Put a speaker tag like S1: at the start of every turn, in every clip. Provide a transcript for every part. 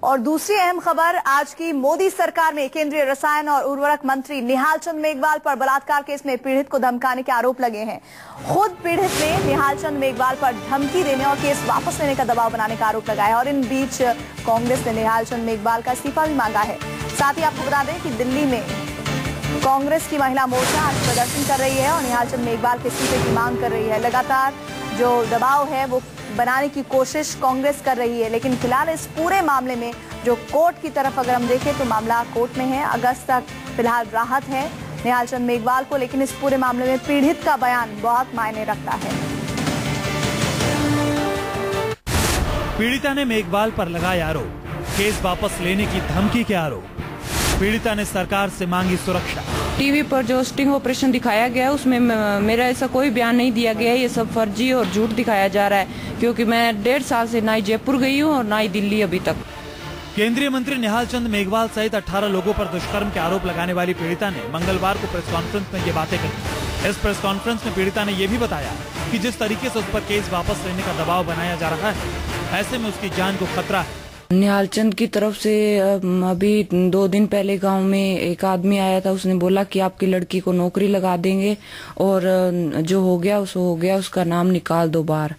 S1: और दूसरी अहम खबर आज की, मोदी सरकार में केंद्रीय रसायन और उर्वरक मंत्री निहाल चंद मेघवाल पर बलात्कार केस में पीड़ित को धमकाने के आरोप लगे हैं। खुद पीड़ित ने निहाल चंद मेघवाल पर धमकी देने और केस वापस लेने का दबाव बनाने का आरोप लगाया है और इन बीच कांग्रेस ने निहाल चंद मेघवाल का इस्तीफा भी मांगा है। साथ ही आपको बता दें कि दिल्ली में कांग्रेस की महिला मोर्चा आज प्रदर्शन कर रही है और निहाल चंद मेघवाल के इस्तीफे की मांग कर रही है। लगातार जो दबाव है वो बनाने की कोशिश कांग्रेस कर रही है, लेकिन फिलहाल इस पूरे मामले में जो कोर्ट की तरफ अगर हम देखें तो मामला कोर्ट में है। अगस्त तक फिलहाल राहत है निहाल चंद मेघवाल को, लेकिन इस पूरे मामले में पीड़ित का बयान बहुत मायने रखता है।
S2: पीड़िता ने मेघवाल पर लगाए आरोप, केस वापस लेने की धमकी के आरोप। पीड़िता ने सरकार से मांगी सुरक्षा।
S3: टीवी पर जो स्टिंग ऑपरेशन दिखाया गया उसमें मेरा ऐसा कोई बयान नहीं दिया गया। ये सब फर्जी और झूठ दिखाया जा रहा है, क्योंकि मैं 1.5 साल से ना ही जयपुर गई हूँ और ना ही दिल्ली अभी तक।
S2: केंद्रीय मंत्री निहाल चंद मेघवाल सहित 18 लोगों पर दुष्कर्म के आरोप लगाने वाली पीड़िता ने मंगलवार को प्रेस कॉन्फ्रेंस में ये बातें कही। इस प्रेस कॉन्फ्रेंस में पीड़िता ने ये भी बताया कि जिस तरीके से उस पर केस वापस लेने का दबाव बनाया जा रहा है, ऐसे में उसकी जान को खतरा है।
S3: निहाल चंद की तरफ से अभी 2 दिन पहले गांव में एक आदमी आया था, उसने बोला कि आपकी लड़की को नौकरी लगा देंगे और जो हो गया उसका नाम निकाल दो बाहर।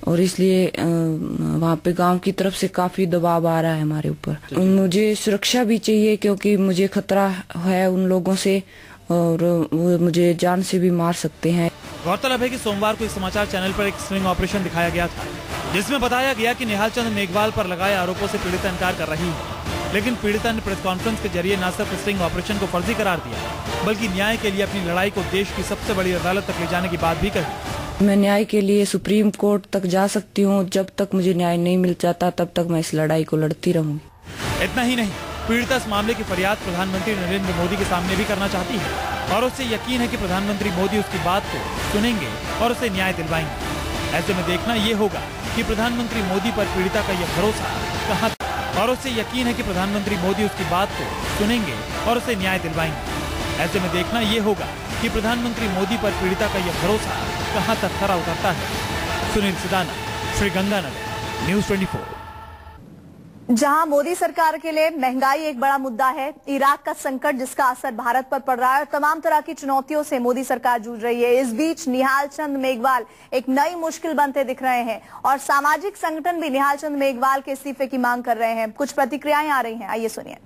S3: और इसलिए वहाँ पे गांव की तरफ से काफी दबाव आ रहा है हमारे ऊपर। मुझे सुरक्षा भी चाहिए क्योंकि मुझे खतरा है उन लोगों से और वो मुझे जान से भी मार सकते हैं।
S2: गौरतलब है कि सोमवार को इस समाचार चैनल पर एक स्टिंग ऑपरेशन दिखाया गया था, जिसमें बताया गया कि निहाल चंद मेघवाल पर लगाए आरोपों से पीड़िता इनकार कर रही है, लेकिन पीड़िता ने प्रेस कॉन्फ्रेंस के जरिए न सिर्फ स्टिंग ऑपरेशन को फर्जी करार दिया, बल्कि न्याय के लिए अपनी लड़ाई को देश की सबसे बड़ी अदालत तक ले जाने की बात भी कही।
S3: मैं न्याय के लिए सुप्रीम कोर्ट तक जा सकती हूँ। जब तक मुझे न्याय नहीं मिल जाता तब तक मैं इस लड़ाई को लड़ती रहूंगी।
S2: इतना ही नहीं, पीड़िता इस मामले की फरियाद प्रधानमंत्री नरेंद्र मोदी के सामने भी करना चाहती है और उससे यकीन है कि प्रधानमंत्री मोदी उसकी बात को सुनेंगे और उसे न्याय दिलवाएंगे। ऐसे में देखना ये होगा कि प्रधानमंत्री मोदी पर पीड़िता का यह भरोसा कहाँ और उससे यकीन है कि प्रधानमंत्री मोदी उसकी बात को सुनेंगे और उसे न्याय दिलवाएंगे। ऐसे में देखना ये होगा कि प्रधानमंत्री मोदी पर पीड़िता का यह भरोसा कहाँ तक खरा उतरता है। सुनील सिदाना, श्रीगंगानगर, न्यूज़ 24।
S1: जहां मोदी सरकार के लिए महंगाई एक बड़ा मुद्दा है, इराक का संकट जिसका असर भारत पर पड़ रहा है और तमाम तरह की चुनौतियों से मोदी सरकार जूझ रही है, इस बीच निहाल चंद मेघवाल एक नई मुश्किल बनते दिख रहे हैं और सामाजिक संगठन भी निहाल चंद मेघवाल के इस्तीफे की मांग कर रहे हैं। कुछ प्रतिक्रियाएं आ रही हैं, आइए सुनिए।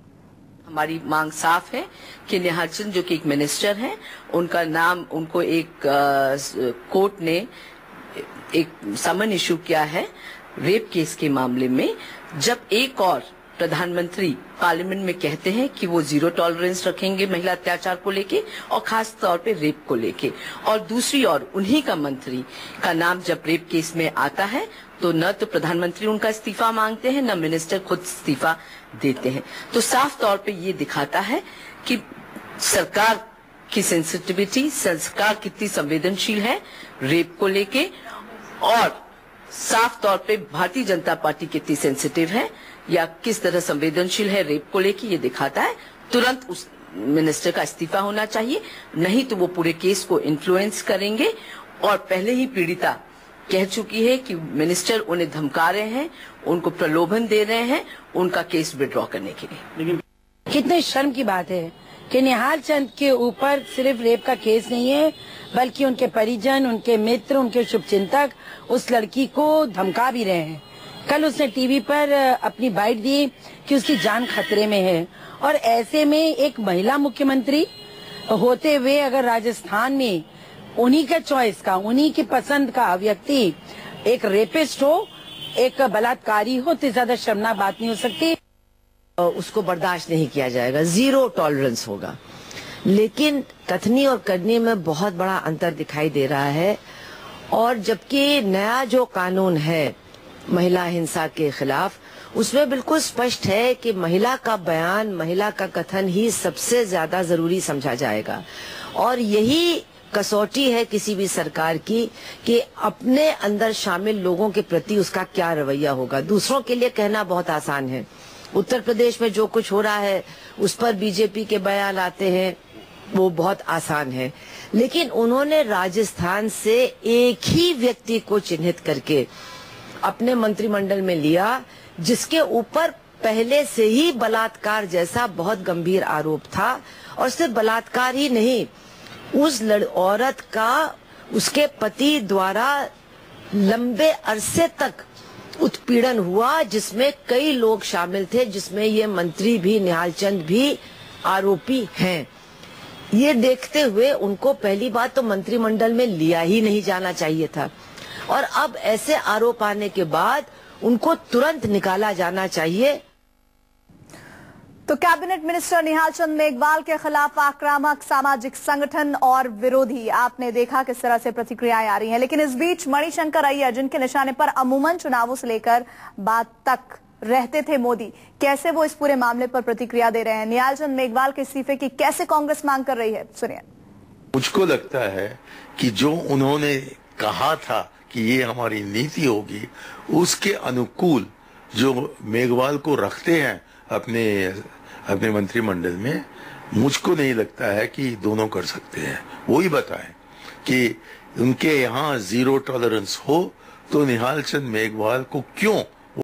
S4: हमारी मांग साफ है कि निहाल चंद जो कि एक मिनिस्टर हैं, उनका नाम, उनको एक कोर्ट ने एक समन इशू किया है रेप केस के मामले में। जब एक और प्रधानमंत्री पार्लियामेंट में कहते हैं कि वो 0 टॉलरेंस रखेंगे महिला अत्याचार को लेके और खास तौर पे रेप को लेके, और दूसरी ओर उन्हीं का मंत्री का नाम जब रेप केस में आता है तो न तो प्रधानमंत्री उनका इस्तीफा मांगते हैं, न मिनिस्टर खुद इस्तीफा देते हैं। तो साफ तौर पे ये दिखाता है कि सरकार की सेंसिटिविटी, सरकार कितनी संवेदनशील है रेप को लेके, और साफ तौर पे भारतीय जनता पार्टी कितनी सेंसिटिव है या किस तरह संवेदनशील है रेप को लेके, ये दिखाता है। तुरंत उस मिनिस्टर का इस्तीफा होना चाहिए, नहीं तो वो पूरे केस को इन्फ्लुएंस करेंगे। और पहले ही पीड़िता कह चुकी है कि मिनिस्टर उन्हें धमका रहे हैं, उनको प्रलोभन दे रहे हैं उनका केस विड्रॉ करने के लिए।
S5: कितने शर्म की बात है कि निहाल चंद के ऊपर सिर्फ रेप का केस नहीं है, बल्कि उनके परिजन, उनके मित्र, उनके शुभचिंतक उस लड़की को धमका भी रहे हैं। कल उसने टीवी पर अपनी बाइट दी कि उसकी जान खतरे में है, और ऐसे में एक महिला मुख्यमंत्री होते हुए अगर राजस्थान में उन्हीं के चॉइस का, उन्हीं की पसंद का व्यक्ति एक रेपिस्ट हो, एक बलात्कारी हो, तो ज्यादा शर्मनाक बात नहीं हो सकती।
S6: उसको बर्दाश्त नहीं किया जाएगा, 0 टॉलरेंस होगा। लेकिन कथनी और करनी में बहुत बड़ा अंतर दिखाई दे रहा है, और जबकि नया जो कानून है महिला हिंसा के खिलाफ, उसमें बिल्कुल स्पष्ट है कि महिला का बयान, महिला का कथन ही सबसे ज्यादा जरूरी समझा जाएगा। और यही कसौटी है किसी भी सरकार की कि अपने अंदर शामिल लोगों के प्रति उसका क्या रवैया होगा। दूसरों के लिए कहना बहुत आसान है, उत्तर प्रदेश में जो कुछ हो रहा है उस पर बीजेपी के बयान आते हैं, वो बहुत आसान है। लेकिन उन्होंने राजस्थान से एक ही व्यक्ति को चिन्हित करके अपने मंत्रिमंडल में लिया, जिसके ऊपर पहले से ही बलात्कार जैसा बहुत गंभीर आरोप था, और सिर्फ बलात्कार ही नहीं, उस औरत का उसके पति द्वारा लंबे अरसे तक उत्पीड़न हुआ, जिसमें कई लोग शामिल थे, जिसमें ये मंत्री भी, निहाल चंद भी आरोपी हैं। ये देखते हुए उनको पहली बात तो मंत्रिमंडल में लिया ही नहीं जाना चाहिए था, और अब ऐसे आरोप आने के बाद उनको तुरंत निकाला जाना चाहिए।
S1: तो कैबिनेट मिनिस्टर निहाल चंद मेघवाल के खिलाफ आक्रामक सामाजिक संगठन और विरोधी, आपने देखा किस तरह से प्रतिक्रियाएं आ रही हैं। लेकिन इस बीच मणिशंकर अय्यर, जिनके निशाने पर अमूमन चुनावों से लेकर बाद तक रहते थे मोदी, कैसे वो इस पूरे मामले पर प्रतिक्रिया दे रहे हैं? निहाल चंद मेघवाल के इस्तीफे की कैसे कांग्रेस मांग कर रही है, सुनिए।
S7: मुझको लगता है कि जो उन्होंने कहा था कि ये हमारी नीति होगी, उसके अनुकूल जो मेघवाल को रखते हैं अपने मंत्रिमंडल में, मुझको नहीं लगता है कि दोनों कर सकते हैं। वो ही बताएं कि उनके यहाँ जीरो टॉलरेंस हो तो निहाल चंद मेघवाल को क्यों